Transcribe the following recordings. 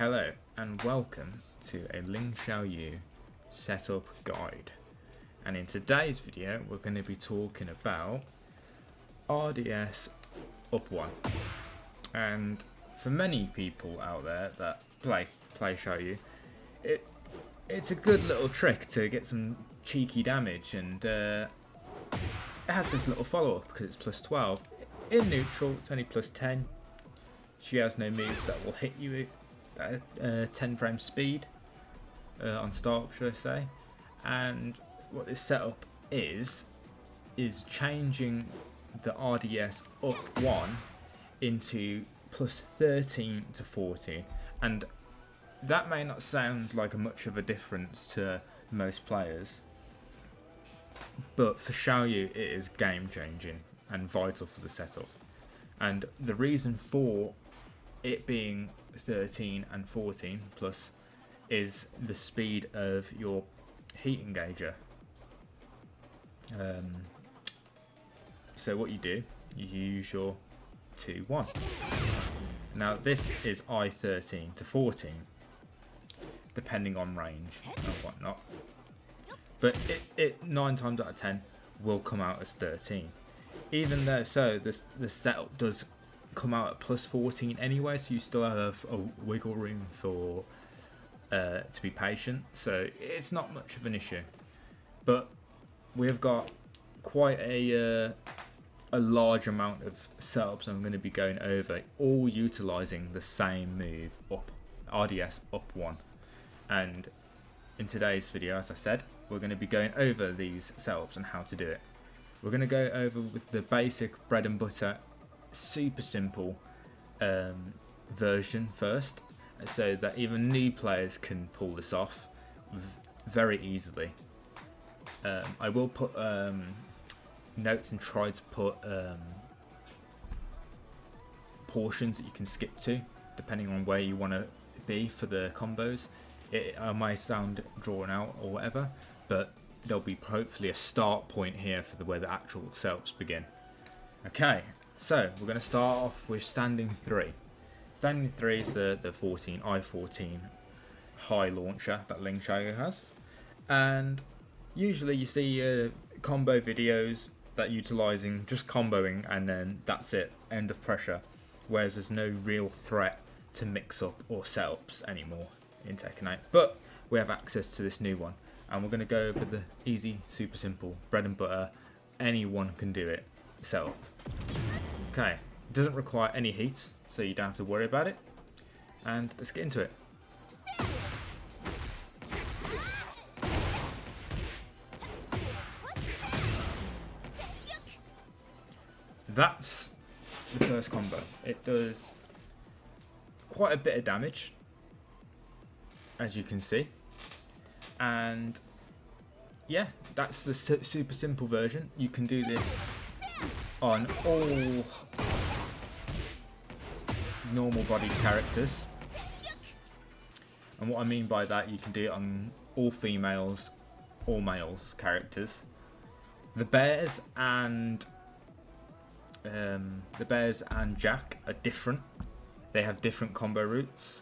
Hello and welcome to a Manu-Xiaoyu setup guide, and in today's video we're going to be talking about RDS up 1. And for many people out there that play Xiaoyu, it's a good little trick to get some cheeky damage, and it has this little follow-up because it's plus 12. In neutral it's only plus 10. She has no moves that will hit you at 10 frame speed on startup, should I say. And what this setup is changing the RDS up 1 into plus 13 to 14. And that may not sound like much of a difference to most players, but for Xiaoyu it is game changing and vital for the setup. And the reason for it being 13 and 14 plus is the speed of your heat engager. So what you do, you use your 2-1. Now this is I13 to 14, depending on range and whatnot. But it 9 times out of 10 will come out as 13. Even though so, the setup does come out at plus 14 anyway, so you still have a wiggle room for to be patient, so it's not much of an issue. But we've got quite a large amount of setups I'm going to be going over, all utilizing the same move, up RDS up 1. And in today's video, as I said, we're going to be going over these setups and how to do it. We're going to go over with the basic bread and butter, super simple version first, so that even new players can pull this off very easily. I will put notes and try to put portions that you can skip to depending on where you want to be for the combos. It might sound drawn out or whatever, but there'll be hopefully a start point here for where the actual setups begin. Okay, so we're going to start off with standing 3. Standing 3 is the I14 high launcher that Manu-Xiaoyu has, and usually you see combo videos that utilizing just comboing and then that's it, end of pressure, whereas there's no real threat to mix up or setups anymore in Tekken 8. But we have access to this new one, and we're going to go over the easy, super simple, bread and butter, anyone can do it setup. Okay, it doesn't require any heat, so you don't have to worry about it. And let's get into it. That's the first combo. It does quite a bit of damage, as you can see. And yeah, that's the super simple version. You can do this on all normal bodied characters, and what I mean by that, you can do it on all females, all males characters. The bears and Jack are different. They have different combo routes,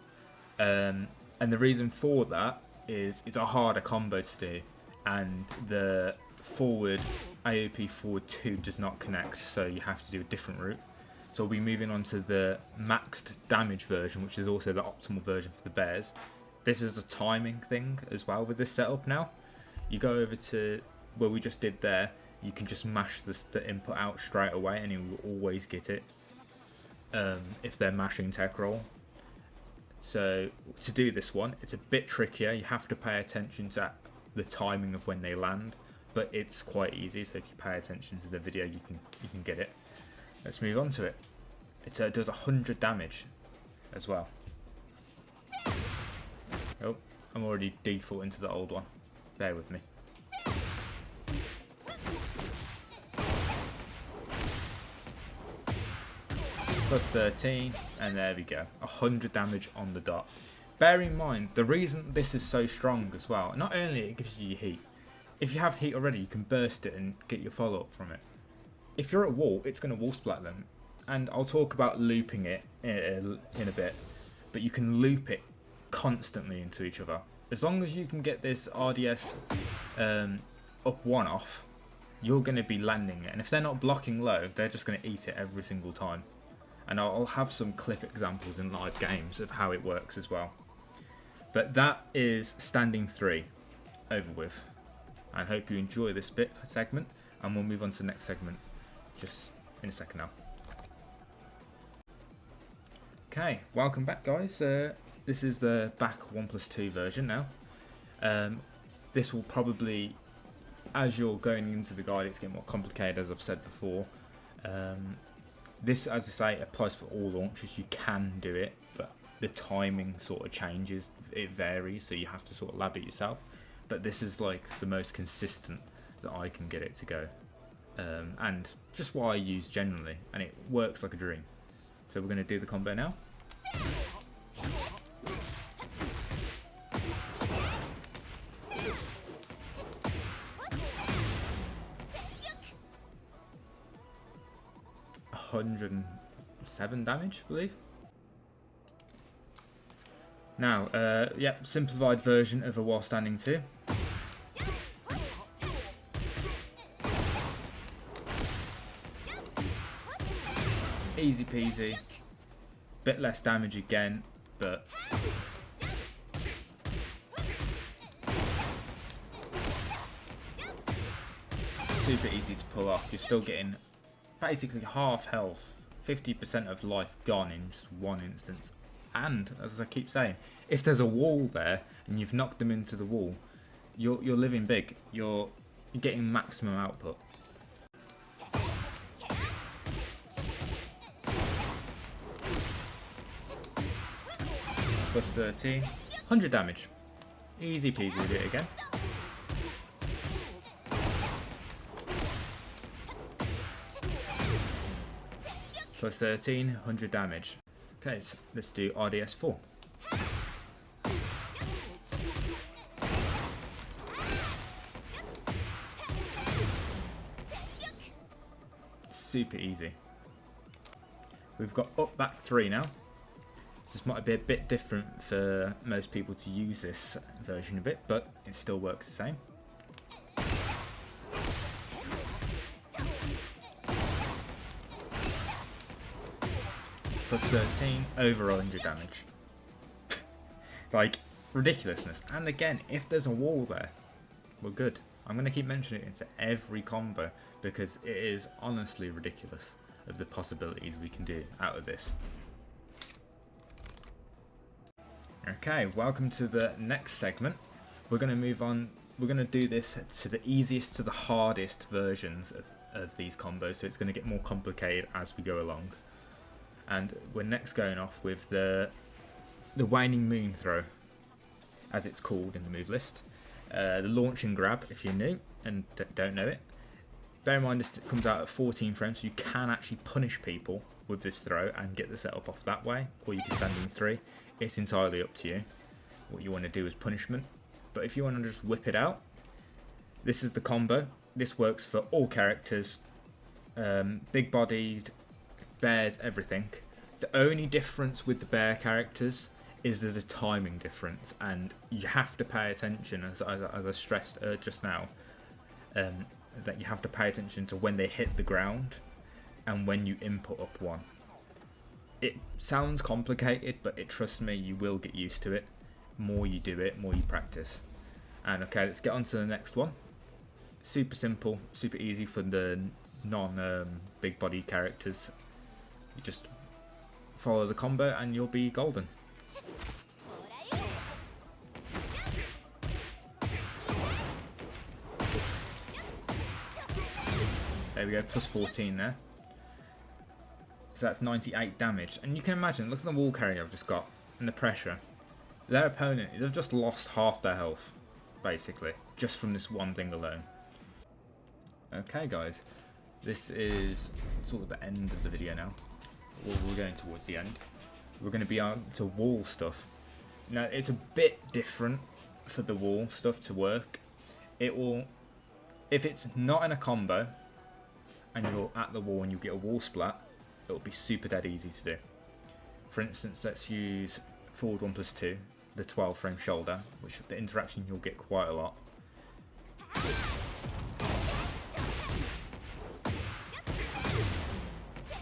and the reason for that is it's a harder combo to do, and the forward AOP forward 2 does not connect, so you have to do a different route. So we'll be moving on to the maxed damage version, which is also the optimal version for the bears. This is a timing thing as well with this setup now. You go over to where we just did there, you can just mash the input out straight away and you will always get it if they're mashing tech roll. So to do this one, it's a bit trickier. You have to pay attention to the timing of when they land, but it's quite easy, so if you pay attention to the video you can get it. Let's move on to it. It does 100 damage as well. Oh, I'm already defaulting to the old one. Bear with me. Plus 13, and there we go. 100 damage on the dot. Bear in mind, the reason this is so strong as well, not only it gives you your heat, if you have heat already, you can burst it and get your follow-up from it. If you're at wall, it's going to wall splat them. And I'll talk about looping it in a bit, but you can loop it constantly into each other. As long as you can get this RDS up one off, you're going to be landing it. And if they're not blocking low, they're just going to eat it every single time. And I'll have some clip examples in live games of how it works as well. But that is standing 3 over with. And hope you enjoy this segment, and we'll move on to the next segment just in a second now. Okay, welcome back, guys. This is the back 1+2 version now. This will probably, as you're going into the guide, it's getting more complicated, as I've said before. This, as I say, applies for all launches. You can do it, but the timing sort of changes. It varies, so you have to sort of lab it yourself. But this is like the most consistent that I can get it to go. And just what I use generally, and it works like a dream. So we're going to do the combo now. $107 damage, I believe. Now, yep, simplified version of a while standing 2. Easy peasy. Bit less damage again, but super easy to pull off. You're still getting basically half health, 50% of life gone in just one instance. And as I keep saying, if there's a wall there and you've knocked them into the wall, you're living big. You're getting maximum output. Plus 13, 100 damage. Easy peasy to do it again. Plus 13, 100 damage. Okay, so let's do RDS 4. Super easy. We've got up back 3 now. This might be a bit different for most people to use this version a bit, but it still works the same. Plus 13, over 100 damage. Like, ridiculousness. And again, if there's a wall there, we're good. I'm going to keep mentioning it into every combo because it is honestly ridiculous of the possibilities we can do out of this. Okay, welcome to the next segment. We're going to move on. We're going to do this to the easiest to the hardest versions of these combos, so it's going to get more complicated as we go along. And we're next going off with the Waning Moon throw, as it's called in the move list. The launch and grab, if you're new and don't know it. Bear in mind this comes out at 14 frames, so you can actually punish people with this throw and get the setup off that way, or you can stand in 3. It's entirely up to you what you want to do as punishment. But if you want to just whip it out, this is the combo. This works for all characters, big bodied, bears, everything. The only difference with the bear characters is there's a timing difference, and you have to pay attention, as I stressed just now, that you have to pay attention to when they hit the ground and when you input up 1. It sounds complicated, but trust me, you will get used to it. More you do it, more you practice. And okay, let's get on to the next one. Super simple, super easy for the non-big body characters. You just follow the combo and you'll be golden. There we go, plus 14 there. So that's 98 damage. And you can imagine, look at the wall carry I've just got and the pressure. Their opponent, they've just lost half their health, basically, just from this one thing alone. Okay, guys, this is sort of the end of the video now. We're going towards the end. We're going to be on to wall stuff. Now, it's a bit different for the wall stuff to work. It will, if it's not in a combo, and you're at the wall and you get a wall splat, it'll be super dead easy to do. For instance, let's use forward 1+2. the 12 frame shoulder, which the interaction you'll get quite a lot.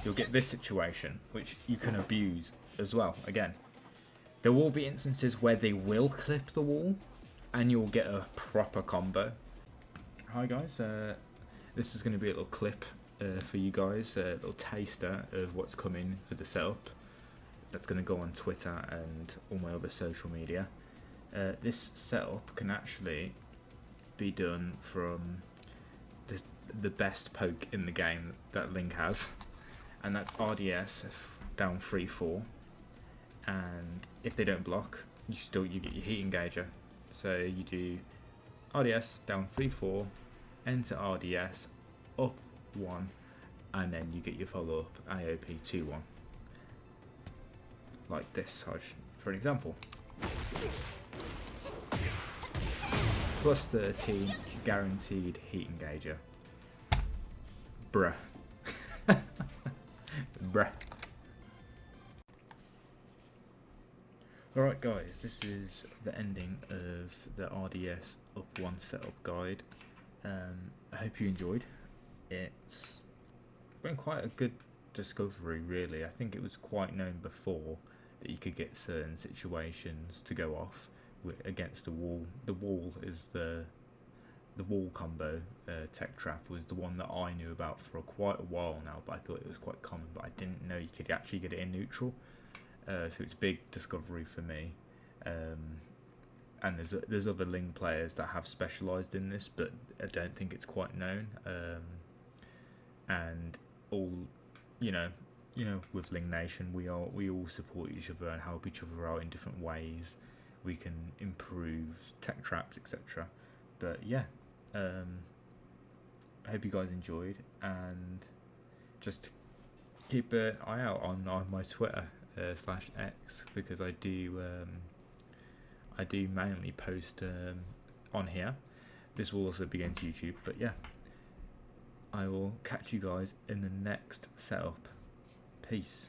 You'll get this situation, which you can abuse as well. Again, there will be instances where they will clip the wall and you'll get a proper combo. Hi guys, this is going to be a little clip for you guys, a little taster of what's coming for the setup. That's going to go on Twitter and all my other social media. This setup can actually be done from the best poke in the game that Link has, and that's RDS down 3-4. And if they don't block, you get your heat engager. So you do RDS down 3-4, enter RDS up 1, and then you get your follow up AOP 2-1. Like this, for an example. Plus 13 guaranteed heat engager. Bruh. Bruh. Alright guys, this is the ending of the RDS up 1 setup guide. I hope you enjoyed. It's been quite a good discovery really. I think it was quite known before that you could get certain situations to go off against the wall. The wall is the wall combo. Tech trap was the one that I knew about for quite a while now, but I thought it was quite common, but I didn't know you could actually get it in neutral. So it's a big discovery for me, and there's other Ling players that have specialised in this, but I don't think it's quite known. And all, you know, with Ling Nation, we all support each other and help each other out in different ways. We can improve tech traps, etc. But yeah, I hope you guys enjoyed, and just keep an eye out on my Twitter. /X, because I do mainly post on here. This will also be going to YouTube, but yeah, I will catch you guys in the next setup. Peace.